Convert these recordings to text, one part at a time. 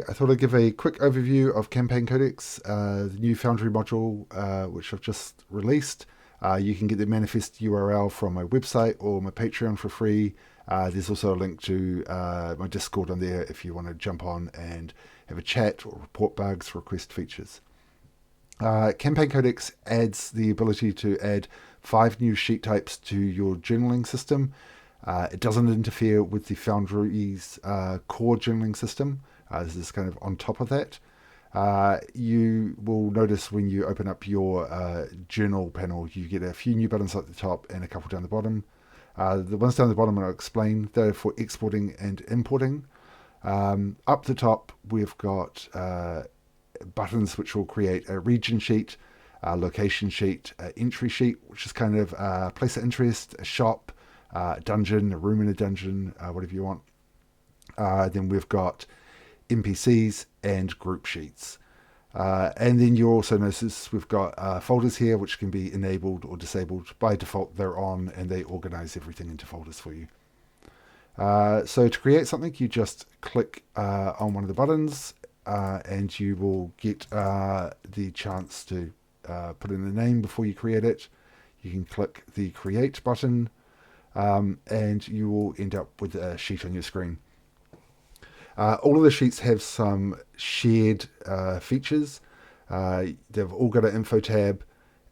I thought I'd give a quick overview of Campaign Codex, the new Foundry module which I've just released. You can get the manifest URL from my website or my Patreon for free. There's also a link to my Discord on there if you want to jump on and have a chat or report bugs, request features. Campaign Codex adds the ability to add 5 new sheet types to your journaling system. It doesn't interfere with the Foundry's core journaling system. This is kind of on top of that. You will notice when you open up your journal panel, you get a few new buttons at the top and a couple down the bottom. The ones down the bottom I'll explain. They're for exporting and importing. Up the top, we've got buttons which will create a region sheet, a location sheet, an entry sheet, which is kind of a place of interest, a shop, a dungeon, a room in a dungeon, whatever you want. Then we've got NPCs and group sheets. And then you also notice we've got folders here which can be enabled or disabled. By default they're on and they organize everything into folders for you. So to create something, you just click on one of the buttons and you will get the chance to put in a name before you create it. You can click the create button and you will end up with a sheet on your screen. All of the sheets have some shared features. They've all got an info tab,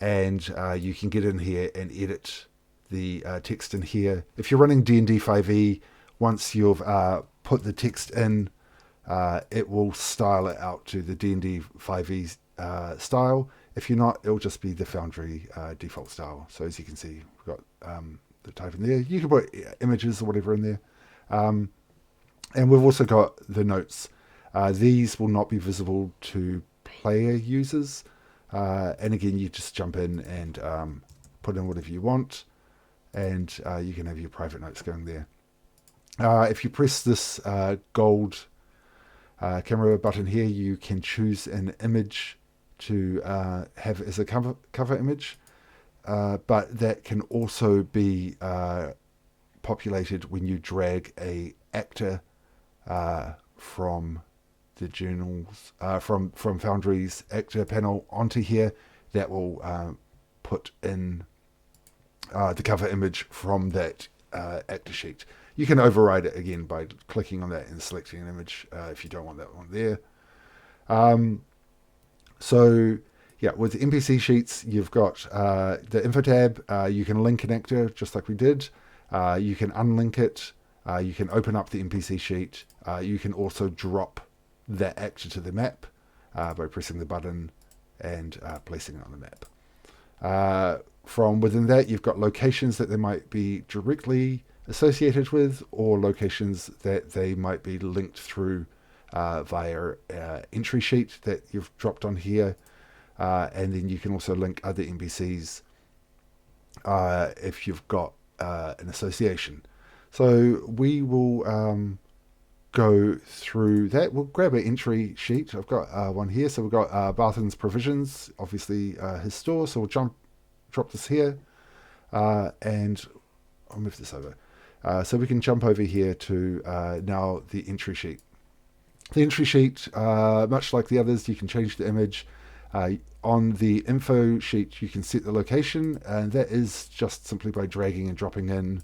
and you can get in here and edit the text in here. If you're running D&D 5e, once you've put the text in, it will style it out to the D&D 5e style. If you're not, it'll just be the Foundry default style. So as you can see, we've got the type in there. You can put images or whatever in there. And we've also got the notes. These will not be visible to player users. And again, you just jump in and put in whatever you want. And you can have your private notes going there. If you press this gold camera button here, you can choose an image to have as a cover image. But that can also be populated when you drag a actor from the journals, from Foundry's actor panel onto here. That will put in the cover image from that actor sheet. You can override it again by clicking on that and selecting an image if you don't want that one there. So yeah, with the NPC sheets, you've got the info tab. You can link an actor just like we did. You can unlink it. You can open up the NPC sheet. You can also drop that actor to the map by pressing the button and placing it on the map. From within that, you've got locations that they might be directly associated with, or locations that they might be linked through via entry sheet that you've dropped on here. And then you can also link other NPCs if you've got an association. So we will go through that. We'll grab an entry sheet. I've got one here. So we've got Barthen's Provisions, obviously his store. So we'll drop this here and I'll move this over. So we can jump over here to now the entry sheet. The entry sheet, much like the others, you can change the image. On the info sheet, you can set the location, and that is just simply by dragging and dropping in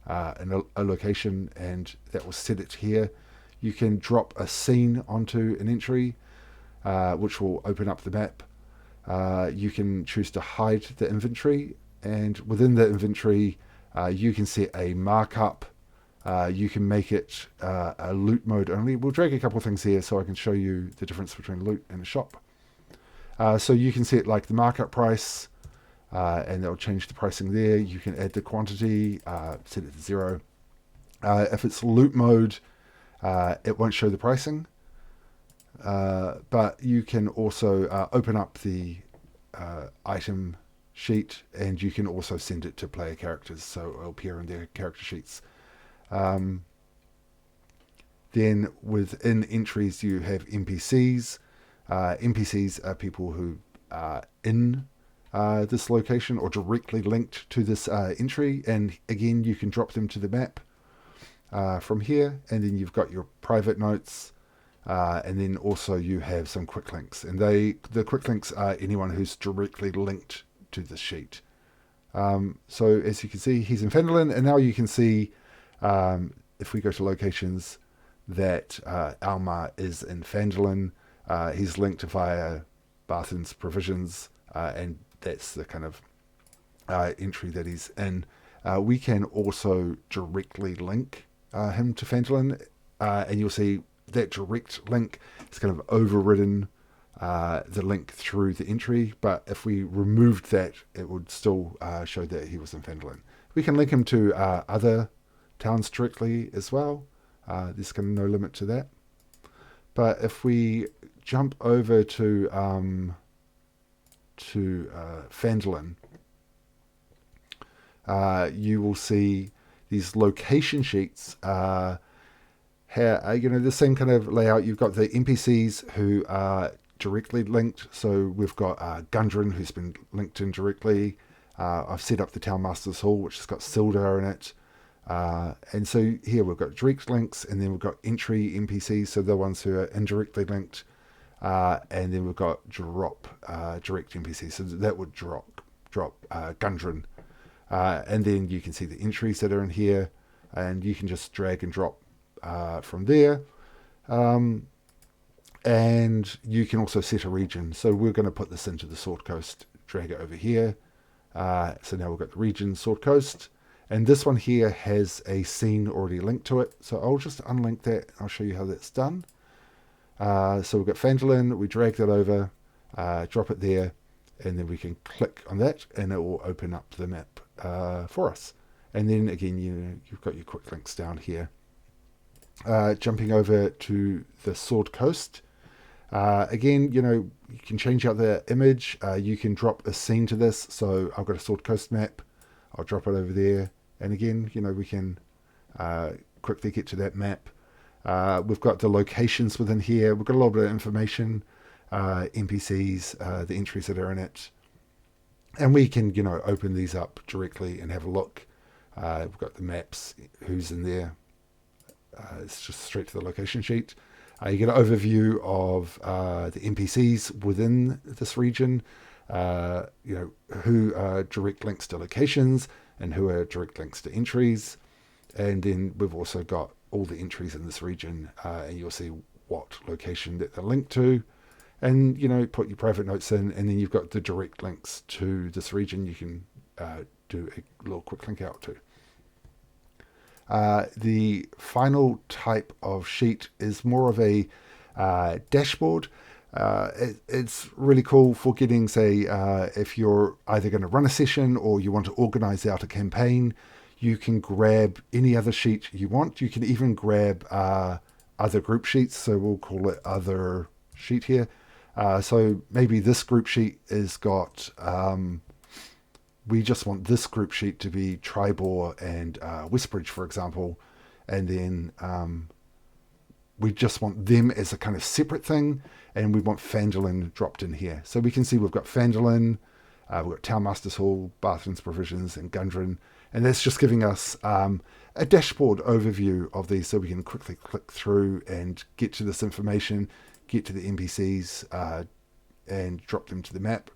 a location, and that will set it here. You can drop a scene onto an entry, which will open up the map. You can choose to hide the inventory, and within the inventory, you can set a markup. You can make it a loot mode only. We'll drag a couple of things here so I can show you the difference between loot and a shop. So you can set like the markup price, and that'll change the pricing there. You can add the quantity, set it to 0. If it's loot mode, it won't show the pricing. But you can also open up the item sheet, and you can also send it to player characters, so it'll appear in their character sheets. Then within entries, you have NPCs. NPCs are people who are in this location or directly linked to this entry, and again you can drop them to the map from here. And then you've got your private notes, And then also you have some quick links, and the quick links are anyone who's directly linked to the sheet. So as you can see, he's in Fendelin, and now you can see, if we go to locations, that Almar is in Fendelin. He's linked via Barthen's provisions, and that's the kind of entry that he's in. We can also directly link him to Fendelin, and you'll see that direct link is kind of overridden the link through the entry, but if we removed that, it would still show that he was in Fendelin. We can link him to other towns directly as well. There's kind of no limit to that. But if we jump over to Fendelin, you will see these location sheets. The same kind of layout. You've got the NPCs who are directly linked. So we've got Gundren, who's been linked in directly. I've set up the Town Master's Hall, which has got Sildar in it. And so here we've got direct links, and then we've got entry NPCs, so the ones who are indirectly linked. And then we've got direct NPCs, so that would drop Gundren. And then you can see the entries that are in here, and you can just drag and drop from there. And you can also set a region. So we're going to put this into the Sword Coast, drag it over here. So now we've got the region Sword Coast. And this one here has a scene already linked to it. So I'll just unlink that. I'll show you how that's done. So we've got Fendelin. We drag that over, drop it there, and then we can click on that, and it will open up the map for us. And then again, you've got your quick links down here. Jumping over to the Sword Coast. Again, you can change out the image. You can drop a scene to this. So I've got a Sword Coast map. I'll drop it over there. And again, we can quickly get to that map. We've got the locations within here. We've got a little bit of information, NPCs, the entries that are in it. And we can, open these up directly and have a look. We've got the maps, who's in there. It's just straight to the location sheet. You get an overview of the NPCs within this region, who are direct links to locations and who are direct links to entries. And then we've also got all the entries in this region, and you'll see what location that they're linked to. And, put your private notes in, and then you've got the direct links to this region you can do a little quick link out to. The final type of sheet is more of a dashboard. It's really cool for getting, say, if you're either going to run a session or you want to organize out a campaign, you can grab any other sheet you want. You can even grab other group sheets, so we'll call it other sheet here. So maybe this group sheet has got, we just want this group sheet to be Tribor and Westbridge, for example, and then we just want them as a kind of separate thing, and we want Fendelin dropped in here. So we can see we've got Fendelin, we've got Town Master's Hall, Barthen's Provisions, and Gundren, and that's just giving us a dashboard overview of these, so we can quickly click through and get to this information, get to the NPCs, and drop them to the map.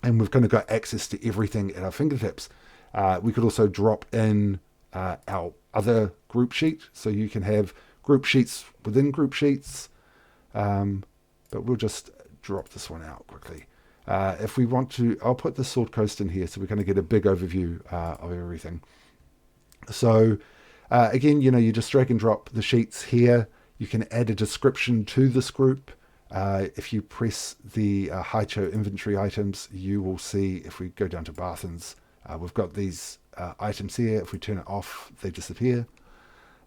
And we've kind of got access to everything at our fingertips. We could also drop in our other group sheet, so you can have group sheets within group sheets, but we'll just drop this one out quickly. If we want to, I'll put the Sword Coast in here so we're going to get a big overview of everything. So again, you just drag and drop the sheets here. You can add a description to this group. If you press the Haicho inventory items, you will see, if we go down to Barthen's, we've got these items here. If we turn it off, they disappear.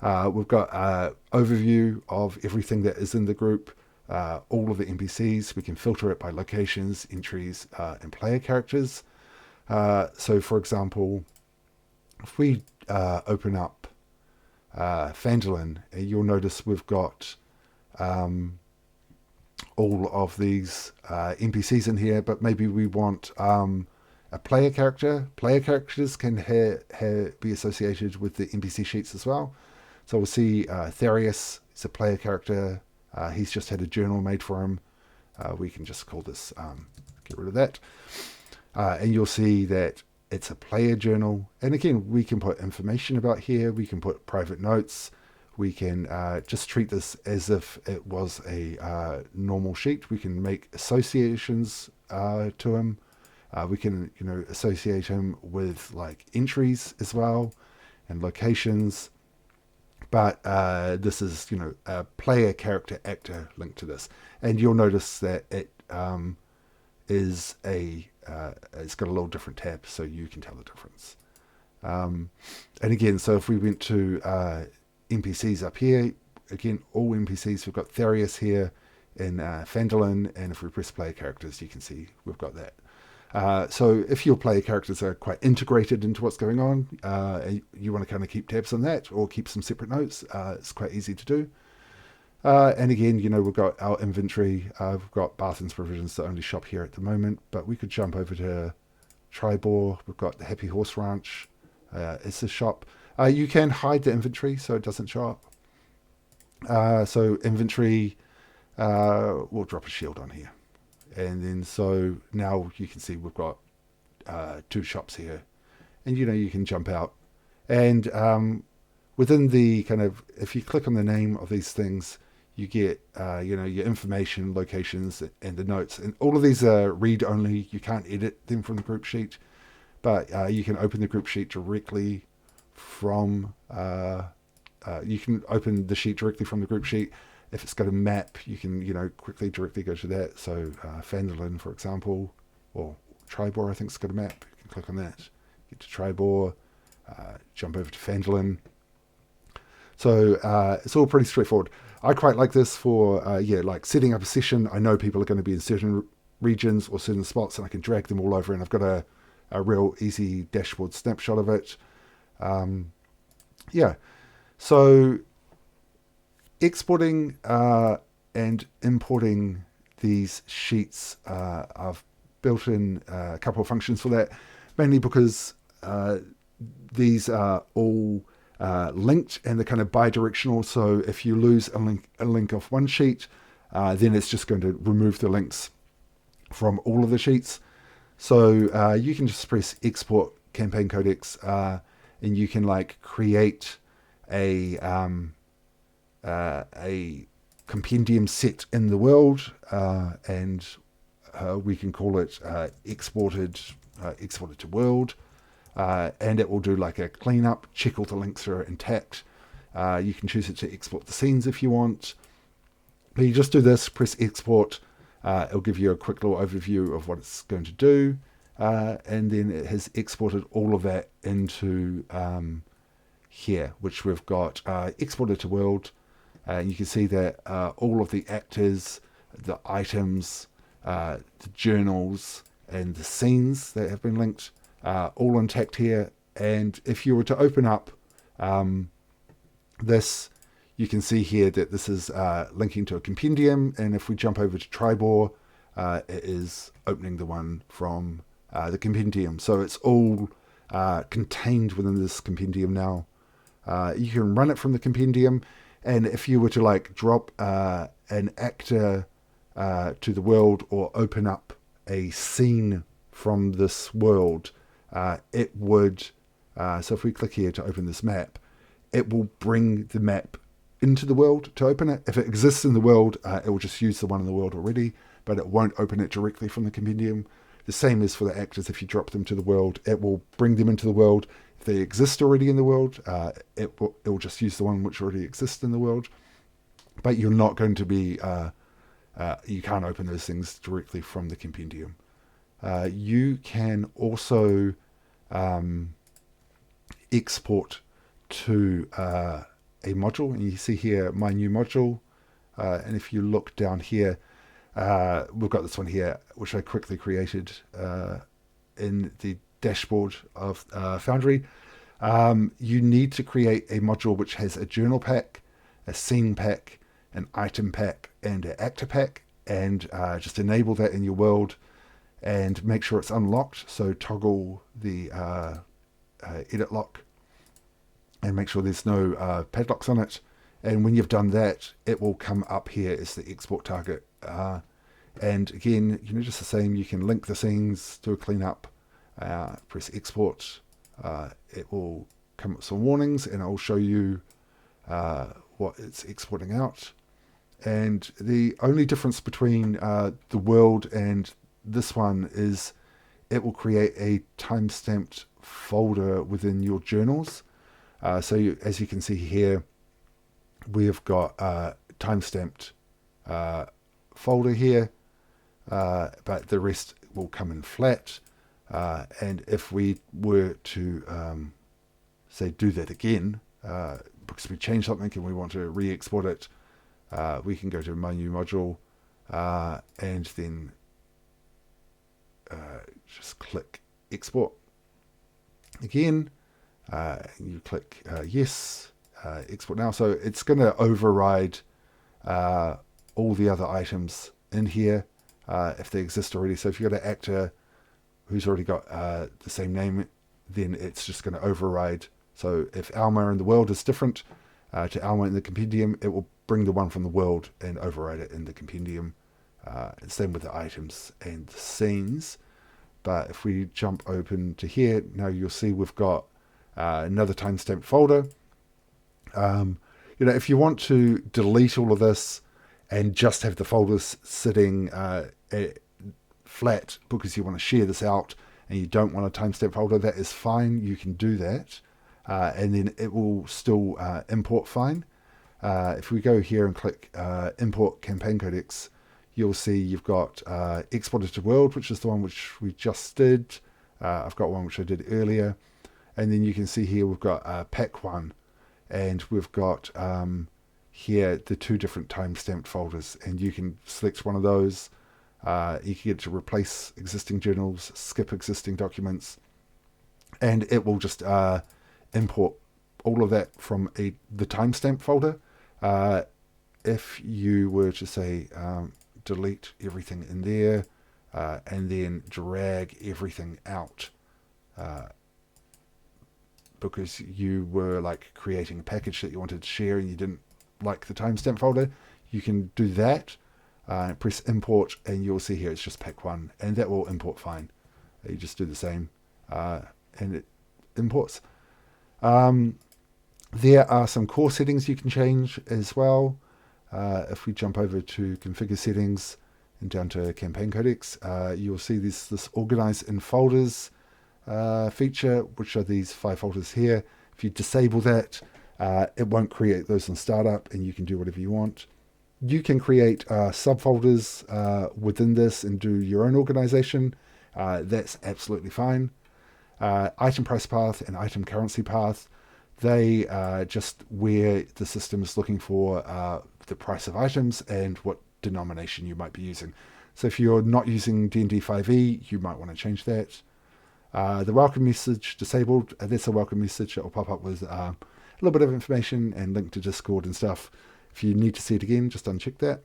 We've got an overview of everything that is in the group, all of the NPCs. We can filter it by locations, entries, and player characters. So, for example, if we open up Fendelin, you'll notice we've got all of these NPCs in here, but maybe we want a player character. Player characters can be associated with the NPC sheets as well. So we'll see Therius is a player character, He's just had a journal made for him. We can just call this, get rid of that. And you'll see that it's a player journal. And again, we can put information about here. We can put private notes. We can just treat this as if it was a normal sheet. We can make associations to him. We can, associate him with like entries as well and locations. But this is, a player, character, actor link to this. And you'll notice that it is it's got a little different tab, so you can tell the difference. And again, so if we went to NPCs up here, again, all NPCs, we've got Therius here in Phandalin, and if we press player characters, you can see we've got that. So if your player characters are quite integrated into what's going on, you want to kind of keep tabs on that or keep some separate notes, it's quite easy to do. And again, we've got our inventory. We've got Barthen's Provisions, the only shop here at the moment, but we could jump over to Tribor. We've got the Happy Horse Ranch. It's a shop. You can hide the inventory so it doesn't show up. So inventory, we'll drop a shield on here. And then so now you can see we've got 2 shops here. And you can jump out. And within the kind of, if you click on the name of these things, you get your information, locations, and the notes. And all of these are read only. You can't edit them from the group sheet. But you can open the group sheet directly from you can open the sheet directly from the group sheet. If it's got a map, you can quickly directly go to that. So Phandalin, for example, or Tribor, I think it's got a map. You can click on that, get to Tribor, jump over to Phandalin. So it's all pretty straightforward. I quite like this for like setting up a session. I know people are going to be in certain regions or certain spots, and I can drag them all over, and I've got a real easy dashboard snapshot of it. So exporting and importing these sheets, I've built in a couple of functions for that, mainly because these are all linked and they're kind of bi-directional. So if you lose a link off one sheet, then it's just going to remove the links from all of the sheets. So you can just press export Campaign Codex, and you can create a compendium set in the world, and we can call it exported to world, and it will do like a cleanup, check all the links are intact. You can choose it to export the scenes if you want, but you just do this, press export. It'll give you a quick little overview of what it's going to do, and then it has exported all of that into here, which we've got exported to world. And you can see that all of the actors, the items, the journals, and the scenes that have been linked, all intact here. And if you were to open up this, you can see here that this is linking to a compendium. And if we jump over to Tribor, it is opening the one from the compendium. So it's all contained within this compendium now. You can run it from the compendium. And if you were to drop an actor to the world or open up a scene from this world, it would, so if we click here to open this map, it will bring the map into the world to open it. If it exists in the world, it will just use the one in the world already, but it won't open it directly from the compendium. The same is for the actors. If you drop them to the world, it will bring them into the world. If they exist already in the world, it will just use the one which already exists in the world. But you're not going to be, you can't open those things directly from the compendium. You can also export to a module, and you see here my new module. And if you look down here, we've got this one here, which I quickly created in the dashboard of Foundry. You need to create a module which has a journal pack, a scene pack, an item pack, and an actor pack, and just enable that in your world and make sure it's unlocked. So toggle the edit lock and make sure there's no padlocks on it, And when you've done that, it will come up here as the export target. And again, just the same, you can link the scenes, do a cleanup, press export. It will come up with some warnings, and I'll show you what it's exporting out. And the only difference between the world and this one is it will create a time-stamped folder within your journals. So as you can see here, we've got a time-stamped folder here, but the rest will come in flat. And if we were to, say, do that again, because we changed something and we want to re-export it, we can go to My New Module and then just click Export. Again, you click Yes, Export Now. So it's going to override all the other items in here if they exist already. So if you've got an actor who's already got the same name, then it's just going to override. So if Alma in the world is different to Alma in the compendium, it will bring the one from the world and override it in the compendium. Same with the items and the scenes. But if we jump open to here, now you'll see we've got another timestamp folder. If you want to delete all of this and just have the folders sitting flat because you want to share this out and you don't want a timestamp folder, that is fine. You can do that. And then it will still import fine. If we go here and click Import Campaign Codex, you'll see you've got Exported to World, which is the one which we just did. I've got one which I did earlier. And then you can see here we've got Pack 1. And we've got here the two different time-stamped folders. And you can select one of those. You can get to replace existing journals, skip existing documents. And it will just import all of that from the timestamp folder. If you were to say delete everything in there and then drag everything out because you were like creating a package that you wanted to share and you didn't like the timestamp folder, you can do that. Press import and you'll see here it's just pack 1 and that will import fine. You just do the same and it imports. There are some core settings you can change as well. If we jump over to configure settings and down to Campaign Codex, you'll see this organize in folders feature, which are these 5 folders here. If you disable that, it won't create those in startup and you can do whatever you want. You can create subfolders within this and do your own organization. That's absolutely fine. Item price path and item currency path, they just where the system is looking for the price of items and what denomination you might be using. So if you're not using D&D 5e, you might want to change that. The welcome message disabled, that's a welcome message that will pop up with a little bit of information and link to Discord and stuff. If you need to see it again, just uncheck that.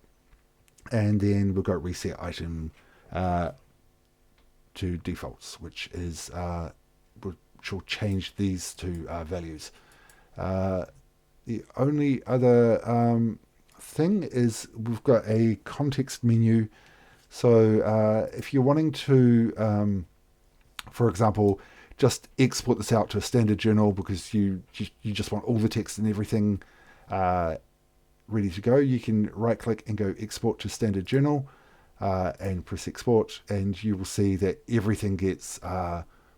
And then we've got reset item to defaults, which is which will change these two values. The only other thing is we've got a context menu. So if you're wanting to, for example, just export this out to a standard journal because you just want all the text and everything ready to go, you can right click and go export to standard journal and press export, and you will see that everything gets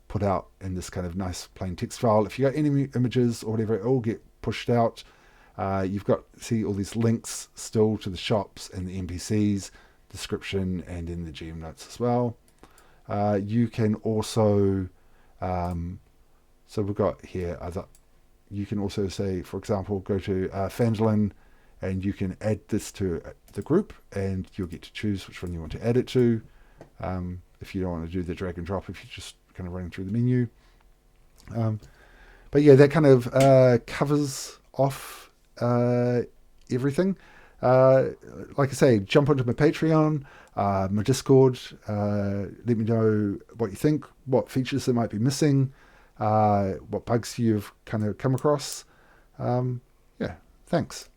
put out in this kind of nice plain text file. If you got any images or whatever, it all get pushed out. You've got, see, all these links still to the shops and the NPCs, description, and in the GM notes as well. You can also, so we've got here other, you can also say, for example, go to Fandolin, and you can add this to the group, and you'll get to choose which one you want to add it to. If you don't want to do the drag and drop, if you're just kind of running through the menu. But yeah, that kind of covers off everything. Like I say, jump onto my Patreon, my Discord, let me know what you think, what features that might be missing, what bugs you've kind of come across. Yeah, thanks.